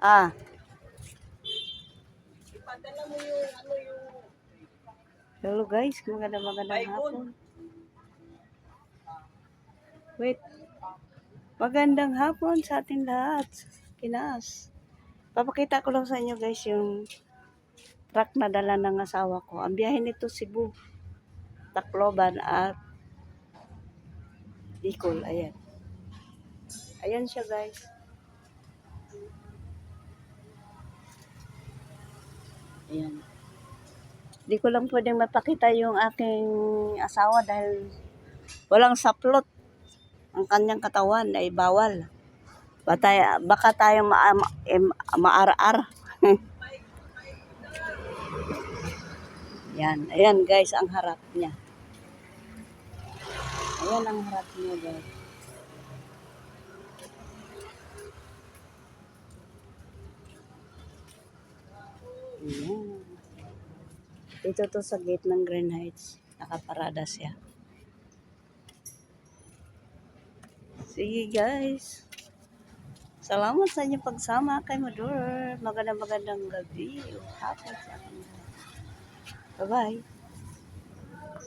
Ah, Ipadala mo yung ano yung hello guys, magandang hapon. Wait, magandang hapon sa ating lahat. Kinas. Papakita ko lang sa inyo guys yung truck na dala ng asawa ko. Ang biyahe nito Cebu, Tacloban at Bicol. Ayan. Ayan siya guys. Ayan. Di ko lang pwedeng mapakita yung aking asawa dahil walang saplot. Ang kanyang katawan ay bawal. Baka tayong maaar. Yan. Ayan guys, ang harap niya. Ayan ang harap niya guys. Ayan. Dito to sa gate ng Green Heights. Nakaparada siya. Sige guys. Salamat sa inyong pagsama kay Mador. Magandang gabi. Hapon sa akin. Bye-bye.